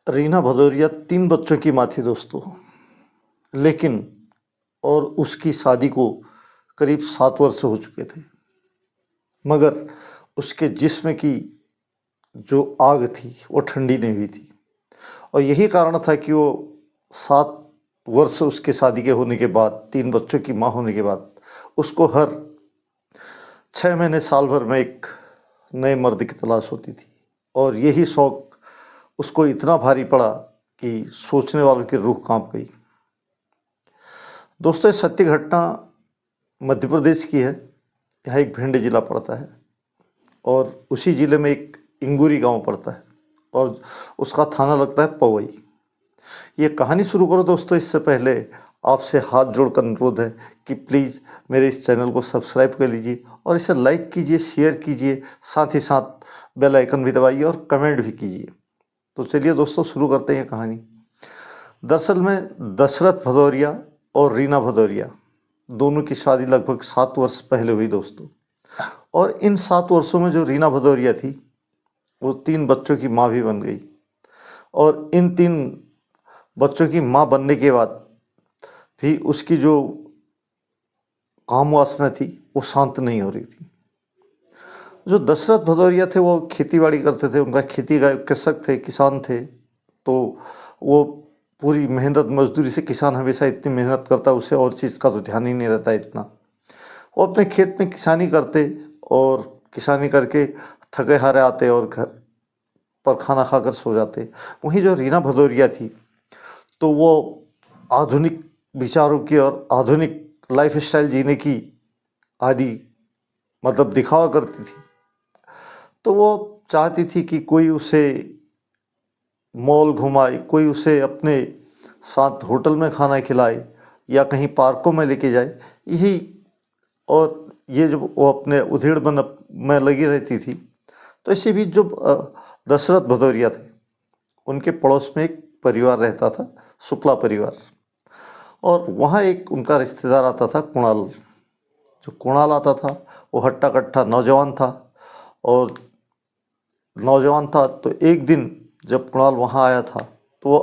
रीना भदौरिया 3 बच्चों की माँ थी दोस्तों। लेकिन और उसकी शादी को करीब 7 वर्ष हो चुके थे, मगर उसके जिस्म की जो आग थी वो ठंडी नहीं हुई थी। और यही कारण था कि वो 7 वर्ष उसके शादी के होने के बाद, 3 बच्चों की माँ होने के बाद, उसको हर 6 महीने साल भर में एक नए मर्द की तलाश होती थी। और यही शौक़ उसको इतना भारी पड़ा कि सोचने वालों की रूह कांप गई। दोस्तों, ये सत्य घटना मध्य प्रदेश की है। यहाँ एक भिंड जिला पड़ता है और उसी ज़िले में एक इंगूरी गांव पड़ता है और उसका थाना लगता है पवई। ये कहानी शुरू करो दोस्तों, इससे पहले आपसे हाथ जोड़कर अनुरोध है कि प्लीज़ मेरे इस चैनल को सब्सक्राइब कर लीजिए और इसे लाइक कीजिए, शेयर कीजिए, साथ ही साथ बेल आइकन भी दबाइए और कमेंट भी कीजिए। तो चलिए दोस्तों, शुरू करते हैं ये कहानी। दरअसल में दशरथ भदौरिया और रीना भदौरिया दोनों की शादी लगभग 7 वर्ष पहले हुई दोस्तों। और इन 7 वर्षों में जो रीना भदौरिया थी वो 3 बच्चों की माँ भी बन गई। और इन 3 बच्चों की माँ बनने के बाद भी उसकी जो काम वासना थी वो शांत नहीं हो रही थी। जो दशरथ भदौरिया थे वो खेतीबाड़ी करते थे, उनका खेती का कृषक थे, किसान थे। तो वो पूरी मेहनत मजदूरी से, किसान हमेशा इतनी मेहनत करता है उसे और चीज़ का तो ध्यान ही नहीं रहता इतना। वो अपने खेत में किसानी करते और किसानी करके थके हारे आते और घर पर खाना खाकर सो जाते। वहीं जो रीना भदौरिया थी तो वो आधुनिक विचारों की और आधुनिक लाइफस्टाइल जीने की आदि मतलब दिखावा करती थी। तो वो चाहती थी कि कोई उसे मॉल घुमाए, कोई उसे अपने साथ होटल में खाना खिलाए या कहीं पार्कों में लेके जाए, यही। और ये जब वो अपने उधेड़पन में लगी रहती थी तो इसी बीच जो दशरथ भदौरिया थे उनके पड़ोस में एक परिवार रहता था, शुक्ला परिवार। और वहाँ एक उनका रिश्तेदार आता था, कुणाल। जो कुणाल आता था वो हट्टा कट्टा नौजवान था। और नौजवान था तो एक दिन जब कुणाल वहाँ आया था तो वो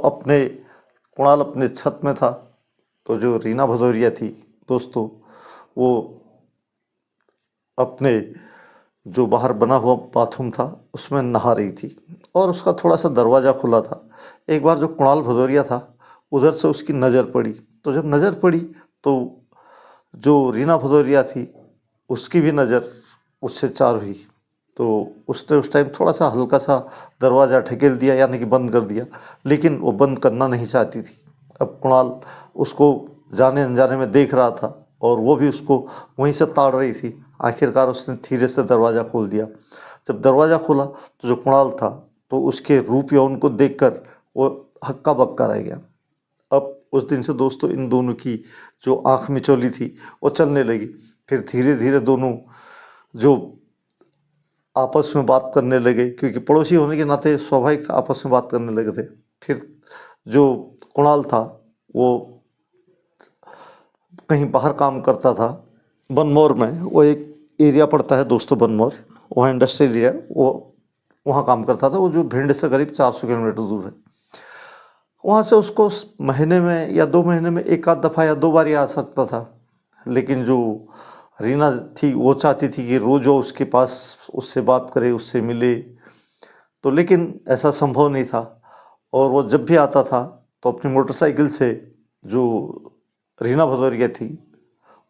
कुणाल अपने छत में था। तो जो रीना भदौरिया थी दोस्तों, वो अपने जो बाहर बना हुआ बाथरूम था उसमें नहा रही थी और उसका थोड़ा सा दरवाज़ा खुला था। एक बार जो कुणाल भदौरिया था उधर से उसकी नज़र पड़ी। तो जब नज़र पड़ी तो जो रीना भदौरिया थी उसकी भी नज़र उससे चार हुई। तो उसने उस टाइम थोड़ा सा हल्का सा दरवाज़ा ढकेल दिया, यानी कि बंद कर दिया, लेकिन वो बंद करना नहीं चाहती थी। अब कुणाल उसको जाने अनजाने में देख रहा था और वो भी उसको वहीं से ताड़ रही थी। आखिरकार उसने धीरे से दरवाज़ा खोल दिया। जब दरवाज़ा खोला तो जो कुणाल था तो उसके रूप यौवन को देखकर वो हक्का बक्का रह गया। अब उस दिन से दोस्तों इन दोनों की जो आँख मिचौली थी वो चलने लगी। फिर धीरे धीरे दोनों जो आपस में बात करने लगे, क्योंकि पड़ोसी होने के नाते स्वाभाविक था आपस में बात करने लगे थे। फिर जो कुणाल था वो कहीं बाहर काम करता था, बनमौर में। वो एक एरिया पड़ता है दोस्तों बनमौर, वहाँ इंडस्ट्रियल एरिया, वो वहाँ काम करता था। वो जो भिंड से करीब 400 किलोमीटर दूर है। वहाँ से उसको महीने में या 2 महीने में एक आध दफ़ा या 2 बार ही आ सकता था। लेकिन जो रीना थी वो चाहती थी कि रोज़ वो उसके पास उससे बात करे, उससे मिले। तो लेकिन ऐसा संभव नहीं था। और वो जब भी आता था तो अपनी मोटरसाइकिल से जो रीना भदौरिया थी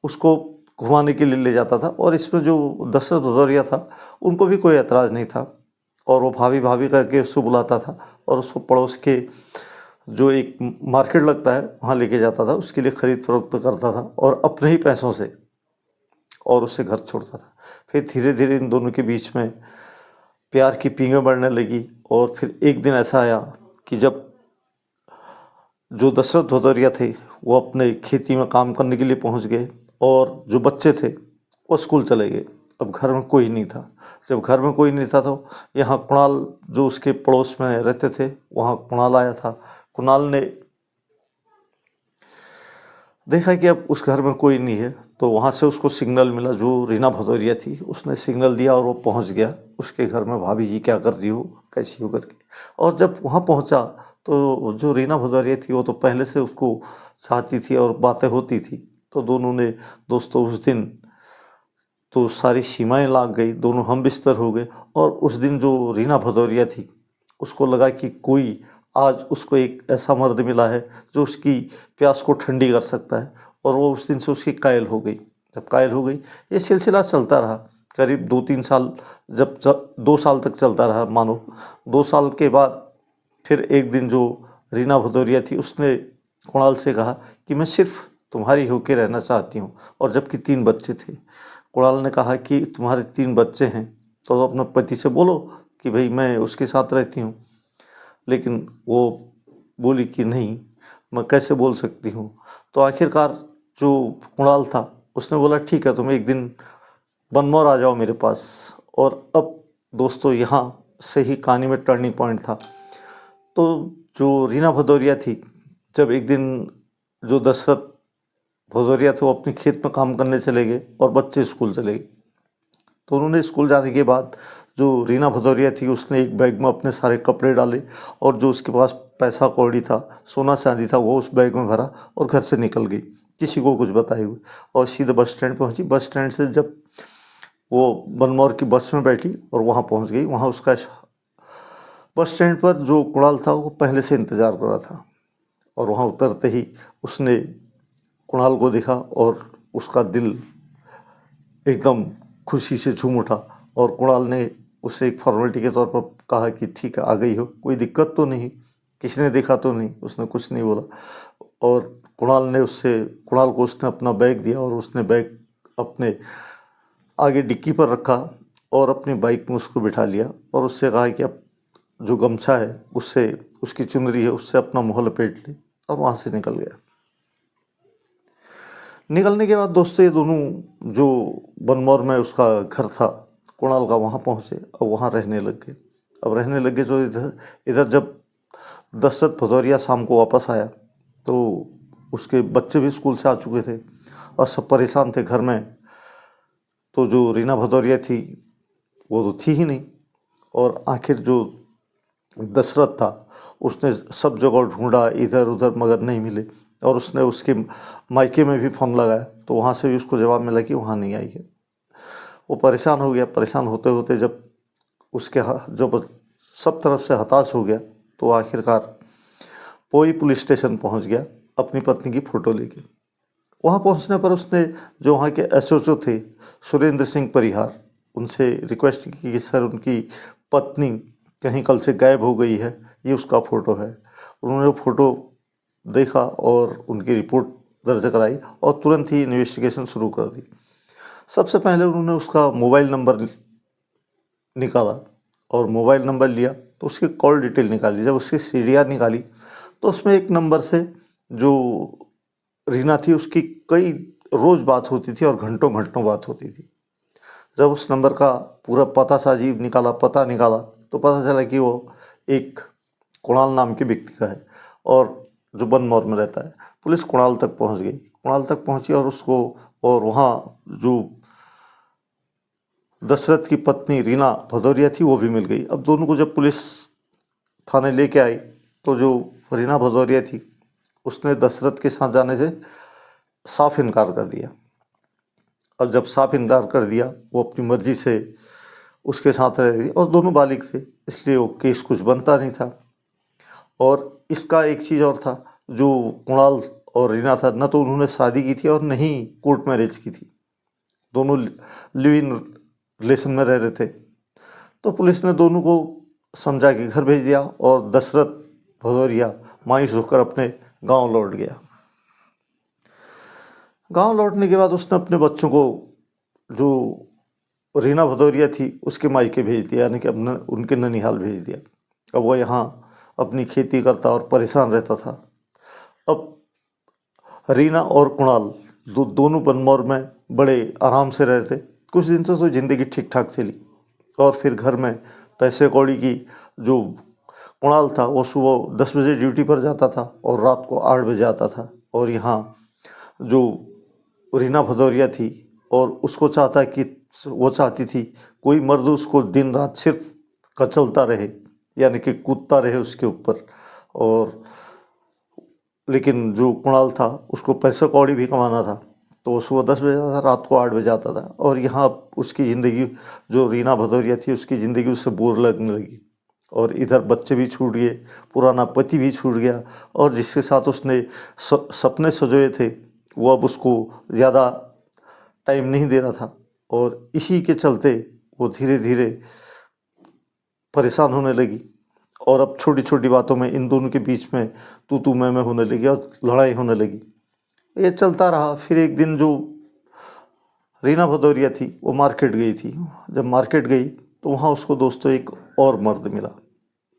उसको घुमाने के लिए ले जाता था। और इसमें जो दशरथ भदौरिया था उनको भी कोई एतराज़ नहीं था और वो भाभी भाभी करके उसको बुलाता था और उसको पड़ोस के जो एक मार्केट लगता है वहाँ लेके जाता था, उसके लिए ख़रीद फरोख्त करता था और अपने ही पैसों से, और उससे घर छोड़ता था। फिर धीरे धीरे इन दोनों के बीच में प्यार की पींगें बढ़ने लगी। और फिर एक दिन ऐसा आया कि जब जो दशरथ भदौरिया थे वो अपने खेती में काम करने के लिए पहुंच गए और जो बच्चे थे वो स्कूल चले गए। अब घर में कोई नहीं था। जब घर में कोई नहीं था तो यहाँ कुणाल जो उसके पड़ोस में रहते थे वहाँ कुणाल आया था। कुणाल ने देखा कि अब उस घर में कोई नहीं है तो वहाँ से उसको सिग्नल मिला। जो रीना भदौरिया थी उसने सिग्नल दिया और वो पहुँच गया उसके घर में, भाभी जी क्या कर रही हो, कैसी हो करके। और जब वहाँ पहुँचा तो जो रीना भदौरिया थी वो तो पहले से उसको चाहती थी और बातें होती थी। तो दोनों ने दोस्तों उस दिन तो सारी सीमाएं लांघ गई, दोनों हम बिस्तर हो गए। और उस दिन जो रीना भदौरिया थी उसको लगा कि कोई आज उसको एक ऐसा मर्द मिला है जो उसकी प्यास को ठंडी कर सकता है, और वो उस दिन से उसकी कायल हो गई। जब कायल हो गई, ये सिलसिला चलता रहा करीब 2-3 साल, जब 2 साल तक चलता रहा मानो। 2 साल के बाद फिर एक दिन जो रीना भदौरिया थी उसने कुणाल से कहा कि मैं सिर्फ तुम्हारी होके रहना चाहती हूँ, और जबकि 3 बच्चे थे। कुणाल ने कहा कि तुम्हारे 3 बच्चे हैं तो अपने पति से बोलो कि भाई मैं उसके साथ रहती हूँ, लेकिन वो बोली कि नहीं, मैं कैसे बोल सकती हूँ। तो आखिरकार जो कुणाल था उसने बोला ठीक है, तुम एक दिन बनमौर आ जाओ मेरे पास। और अब दोस्तों यहाँ से ही कहानी में टर्निंग पॉइंट था। तो जो रीना भदौरिया थी, जब एक दिन जो दशरथ भदौरिया थे वो अपने खेत में काम करने चले गए और बच्चे स्कूल चले गए। तो उन्होंने स्कूल जाने के बाद जो रीना भदौरिया थी उसने एक बैग में अपने सारे कपड़े डाले, और जो उसके पास पैसा कौड़ी था, सोना चांदी था, वो उस बैग में भरा और घर से निकल गई किसी को कुछ बताए हुए, और सीधे बस स्टैंड पहुंची। बस स्टैंड से जब वो बनमौर की बस में बैठी और वहाँ पहुँच गई, वहाँ उसका बस स्टैंड पर जो कुणाल था वो पहले से इंतज़ार कर रहा था। और वहाँ उतरते ही उसने कुणाल को देखा और उसका दिल एकदम खुशी से झूम उठा। और कुणाल ने उसे एक फॉर्मेलिटी के तौर पर कहा कि ठीक है, आ गई हो, कोई दिक्कत तो नहीं, किसी ने देखा तो नहीं। उसने कुछ नहीं बोला, और कुणाल को उसने अपना बैग दिया, और उसने बैग अपने आगे डिक्की पर रखा और अपनी बाइक में उसको बिठा लिया, और उससे कहा कि अब जो गमछा है उससे, उसकी चुनरी है उससे अपना मुँह लपेट ले, और वहाँ से निकल गया। निकलने के बाद दोस्तों ये दोनों जो बनमौर में उसका घर था कुणाल का, वहाँ पहुँचे और वहाँ रहने लग गए। अब रहने लगे तो इधर इधर जब दशरथ भदौरिया शाम को वापस आया तो उसके बच्चे भी स्कूल से आ चुके थे और सब परेशान थे घर में। तो जो रीना भदौरिया थी वो तो थी ही नहीं, और आखिर जो दशरथ था उसने सब जगह ढूंढा इधर उधर मगर नहीं मिले, और उसने उसके मायके में भी फ़ोन लगाया तो वहाँ से भी उसको जवाब मिला कि वहाँ नहीं आई है। वो परेशान हो गया। परेशान होते होते जब जब सब तरफ से हताश हो गया तो आखिरकार पोई पुलिस स्टेशन पहुँच गया अपनी पत्नी की फ़ोटो लेके। वहाँ पहुँचने पर उसने जो वहाँ के एसओचओ थे सुरेंद्र सिंह परिहार, उनसे रिक्वेस्ट की कि सर उनकी पत्नी कहीं कल से गायब हो गई है, ये उसका फ़ोटो है। उन्होंने वो फ़ोटो देखा और उनकी रिपोर्ट दर्ज कराई और तुरंत ही इन्वेस्टिगेशन शुरू कर दी। सबसे पहले उन्होंने उसका मोबाइल नंबर निकाला, और मोबाइल नंबर लिया तो उसकी कॉल डिटेल निकाली। जब उसकी सीडीआर निकाली तो उसमें एक नंबर से जो रीना थी उसकी कई रोज़ बात होती थी और घंटों घंटों बात होती थी। जब उस नंबर का पूरा पता निकाला तो पता चला कि वो एक कुणाल नाम के व्यक्ति का है और जो बनमौर में रहता है। पुलिस कुणाल तक पहुंच गई, कुणाल तक पहुंची और उसको, और वहाँ जो दशरथ की पत्नी रीना भदौरिया थी वो भी मिल गई। अब दोनों को जब पुलिस थाने लेके आई तो जो रीना भदौरिया थी उसने दशरथ के साथ जाने से साफ इनकार कर दिया। अब जब साफ इनकार कर दिया, वो अपनी मर्जी से उसके साथ रह रही और दोनों बालिग थे, इसलिए वो केस कुछ बनता नहीं था। और इसका एक चीज़ और था, जो कुणाल और रीना था, न तो उन्होंने शादी की थी और न ही कोर्ट मैरिज की थी, दोनों लिव इन रिलेशन में रह रहे थे। तो पुलिस ने दोनों को समझा के घर भेज दिया और दशरथ भदौरिया मायूस होकर अपने गांव लौट गया। गांव लौटने के बाद उसने अपने बच्चों को, जो रीना भदौरिया थी उसके मायके भेज दिया, यानी कि अपने उनके ननिहाल भेज दिया। अब वो यहाँ अपनी खेती करता और परेशान रहता था। अब रीना और कुणाल दोनों बनमौर में बड़े आराम से रहते। कुछ दिन तो ज़िंदगी ठीक ठाक चली, और फिर घर में पैसे कौड़ी की, जो कुणाल था वो सुबह 10 बजे ड्यूटी पर जाता था और रात को 8 बजे आता था, और यहाँ जो रीना भदौरिया थी और उसको वो चाहती थी कोई मर्द उसको दिन रात सिर्फ कचलता रहे, यानी कि कूदता रहे उसके ऊपर, और लेकिन जो कुणाल था उसको पैसा कौड़ी भी कमाना था, तो सुबह 10 बजे आता था, रात को 8 बजे आता था। और यहाँ उसकी ज़िंदगी, जो रीना भदौरिया थी, उसकी ज़िंदगी उससे बोर लगने लगी। और इधर बच्चे भी छूट गए, पुराना पति भी छूट गया, और जिसके साथ उसने सपने सजोए थे वो अब उसको ज़्यादा टाइम नहीं दे रहा था। और इसी के चलते वो धीरे धीरे परेशान होने लगी, और अब छोटी छोटी बातों में इन दोनों के बीच में तू मैं होने लगी और लड़ाई होने लगी। ये चलता रहा। फिर एक दिन जो रीना भदौरिया थी वो मार्केट गई थी। जब मार्केट गई तो वहाँ उसको दोस्तों एक और मर्द मिला,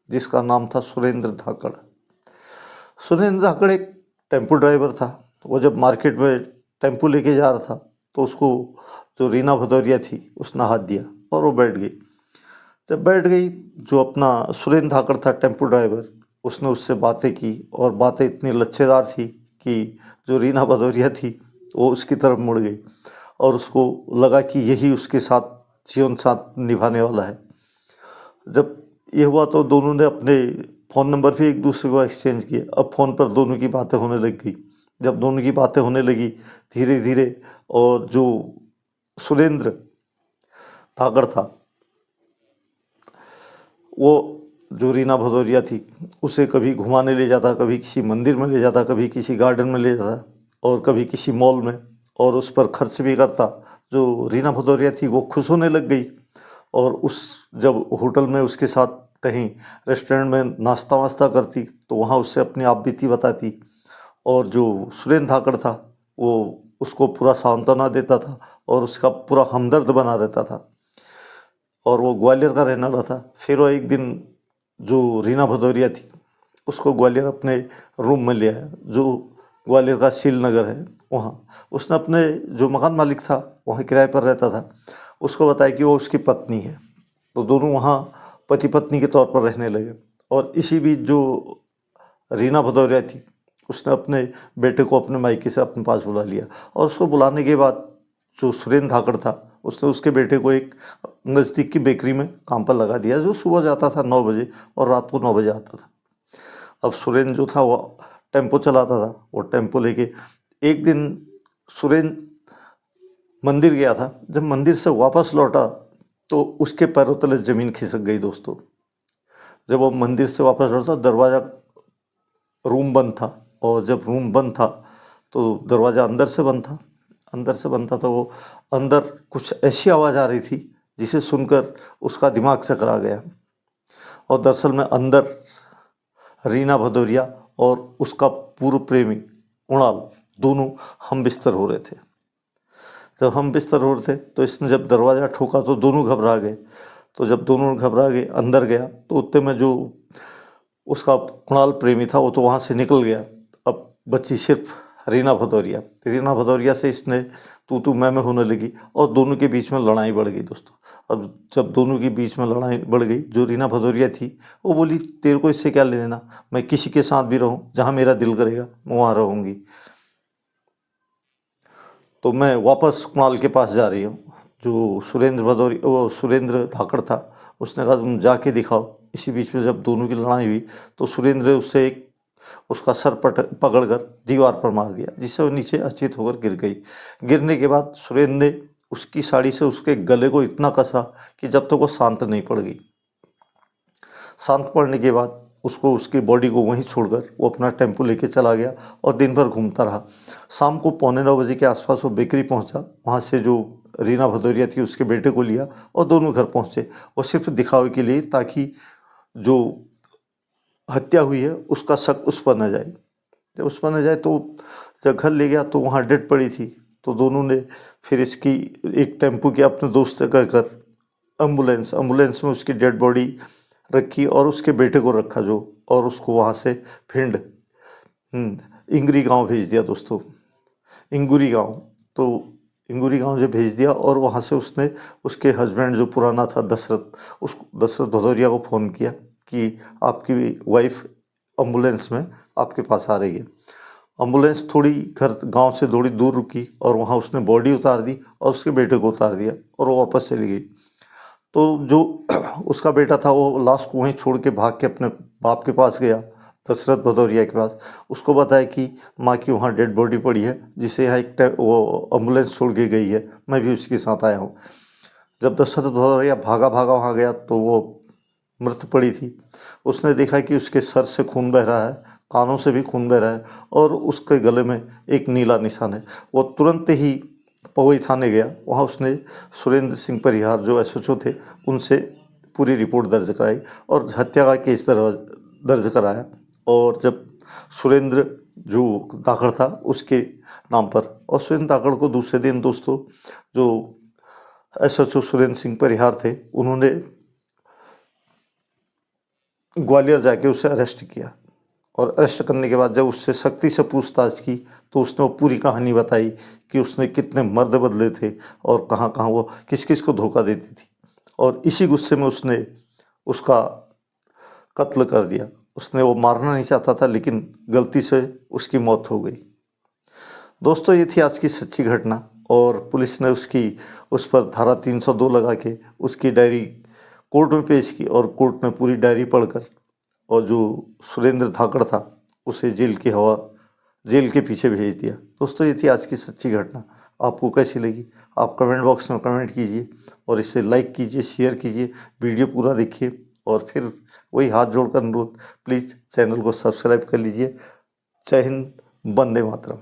जिसका नाम था सुरेंद्र धाकड़। सुरेंद्र धाकड़ एक टेम्पो ड्राइवर था। वो जब मार्केट में टेम्पो लेके जा रहा था तो उसको जो रीना भदौरिया थी उसने हाथ दिया और वो बैठ गई। जब बैठ गई, जो अपना सुरेंद्र धाकड़ था टेम्पो ड्राइवर, उसने उससे बातें की, और बातें इतनी लच्छेदार थी कि जो रीना भदौरिया थी वो उसकी तरफ मुड़ गई, और उसको लगा कि यही उसके साथ जीवन साथ निभाने वाला है। जब ये हुआ तो दोनों ने अपने फ़ोन नंबर भी एक दूसरे को एक्सचेंज किए। अब फ़ोन पर दोनों की बातें होने लग गई। जब दोनों की बातें होने लगी धीरे धीरे, और जो सुरेंद्र धाकड़ था वो जो रीना भदौरिया थी उसे कभी घुमाने ले जाता, कभी किसी मंदिर में ले जाता, कभी किसी गार्डन में ले जाता, और कभी किसी मॉल में, और उस पर खर्च भी करता। जो रीना भदौरिया थी वो खुश होने लग गई, और उस जब होटल में उसके साथ कहीं रेस्टोरेंट में नाश्ता वास्ता करती तो वहाँ उससे अपनी आप बीती बताती। और जो सुरेंद्र धाकड़ था वो उसको पूरा सांत्वना देता था और उसका पूरा हमदर्द बना रहता था, और वो ग्वालियर का रहने वाला था। फिर वो एक दिन जो रीना भदौरिया थी उसको ग्वालियर अपने रूम में ले आया, जो ग्वालियर का शील नगर है वहाँ। उसने अपने जो मकान मालिक था वहाँ किराए पर रहता था, उसको बताया कि वो उसकी पत्नी है। तो दोनों वहाँ पति पत्नी के तौर पर रहने लगे। और इसी बीच जो रीना भदौरिया थी उसने अपने बेटे को अपने मायके से अपने पास बुला लिया, और उसको बुलाने के बाद जो सुरेंद्र धाकड़ था उसने उसके बेटे को एक नज़दीक की बेकरी में काम पर लगा दिया, जो सुबह जाता था 9 बजे और रात को 9 बजे आता था। अब सुरेंद्र जो था वो टेम्पो चलाता था। वो टेम्पो लेके एक दिन सुरेंद्र मंदिर गया था। जब मंदिर से वापस लौटा तो उसके पैरों तले ज़मीन खिसक गई दोस्तों। जब वो मंदिर से वापस लौटा, दरवाज़ा रूम बंद था, और जब रूम बंद था तो दरवाज़ा अंदर से बंद था। अंदर से बंद था तो वो अंदर कुछ ऐसी आवाज़ आ रही थी जिसे सुनकर उसका दिमाग चकरा गया। और दरअसल में अंदर रीना भदौरिया और उसका पूर्व प्रेमी कुणाल दोनों हम बिस्तर हो रहे थे। जब हम बिस्तर हो रहे थे तो इसने जब दरवाज़ा ठोका तो दोनों घबरा गए। तो जब दोनों घबरा गए अंदर गया तो उतने में जो उसका कुणाल प्रेमी था वो तो वहाँ से निकल गया। अब बची सिर्फ रीना भदौरिया। रीना भदौरिया से इसने तू मैं होने लगी, और दोनों के बीच में लड़ाई बढ़ गई दोस्तों। अब जब दोनों के बीच में लड़ाई बढ़ गई, जो रीना भदौरिया थी वो बोली तेरे को इससे क्या लेना, मैं किसी के साथ भी रहूं, जहाँ मेरा दिल करेगा मैं वहाँ रहूँगी। तो मैं वापस कुणाल के पास जा रही हूँ। जो सुरेंद्र धाकड़ था उसने कहा तुम जाके दिखाओ। इसी बीच में जब दोनों की लड़ाई हुई तो सुरेंद्र उससे एक उसका सर पकड़कर दीवार पर मार दिया, जिससे वो नीचे अचेत होकर गिर गई। गिरने के बाद सुरेंद्र ने उसकी साड़ी से उसके गले को इतना कसा कि जब तक वो शांत नहीं पड़ गई। शांत पड़ने के बाद उसको उसकी बॉडी को वहीं छोड़कर वो अपना टेम्पो लेके चला गया और दिन भर घूमता रहा। शाम को 8:45 के आसपास वो बेकरी पहुंचा। वहाँ से जो रीना भदौरिया थी उसके बेटे को लिया और दोनों घर पहुँचे। वो सिर्फ दिखावे के लिए, ताकि जो हत्या हुई है उसका शक उस पर न जाए। जब उस पर न जाए तो जब घर ले गया तो वहाँ डेड पड़ी थी। तो दोनों ने फिर इसकी एक टेम्पो के अपने दोस्त से कहकर एम्बुलेंस में उसकी डेड बॉडी रखी और उसके बेटे को रखा जो, और उसको वहाँ से भिंड इंगरी गांव भेज दिया दोस्तों। इंगुरी गांव, तो इंगुरी गांव जो भेज दिया, और वहाँ से उसने उसके हस्बैंड जो पुराना था दशरथ भदौरिया को फ़ोन किया कि आपकी वाइफ एम्बुलेंस में आपके पास आ रही है। एम्बुलेंस थोड़ी गांव से थोड़ी दूर रुकी और वहाँ उसने बॉडी उतार दी और उसके बेटे को उतार दिया और वो वापस चली गई। तो जो उसका बेटा था वो लाश को वहीं छोड़ के भाग के अपने बाप के पास गया। दशरथ भदौरिया के पास। उसको बताया कि माँ की वहाँ डेड बॉडी पड़ी है, जिसे यहाँ एक वो एम्बुलेंस छोड़ के गई है, मैं भी उसके साथ आया हूँ। जब दशरथ भदौरिया भागा भागा वहाँ गया तो वो मृत पड़ी थी। उसने देखा कि उसके सर से खून बह रहा है, कानों से भी खून बह रहा है और उसके गले में एक नीला निशान है। वो तुरंत ही पवई थाने गया। वहाँ उसने सुरेंद्र सिंह परिहार जो एसएचओ थे उनसे पूरी रिपोर्ट दर्ज कराई और हत्या का केस दर्ज कराया। और जब सुरेंद्र जो धाकड़ था उसके नाम पर, और सुरेंद्र धाकड़ को दूसरे दिन दोस्तों जो एसएचओ सुरेंद्र सिंह परिहार थे उन्होंने ग्वालियर जाके उसे अरेस्ट किया। और अरेस्ट करने के बाद जब उससे सख्ती से पूछताछ की तो उसने वो पूरी कहानी बताई कि उसने कितने मर्द बदले थे और कहाँ कहाँ वो किस किस को धोखा देती थी। और इसी गुस्से में उसने उसका कत्ल कर दिया। उसने वो मारना नहीं चाहता था, लेकिन गलती से उसकी मौत हो गई। दोस्तों ये थी आज की सच्ची घटना, और पुलिस ने उस पर धारा 302 लगा के उसकी डायरी कोर्ट में पेश की, और कोर्ट ने पूरी डायरी पढ़कर और जो सुरेंद्र धाकड़ था उसे जेल के पीछे भेज दिया। दोस्तों ये थी आज की सच्ची घटना। आपको कैसी लगी आप कमेंट बॉक्स में कमेंट कीजिए, और इसे लाइक कीजिए, शेयर कीजिए, वीडियो पूरा देखिए, और फिर वही हाथ जोड़कर अनुरोध, प्लीज़ चैनल को सब्सक्राइब कर लीजिए। जय हिंद, वंदे मातरम।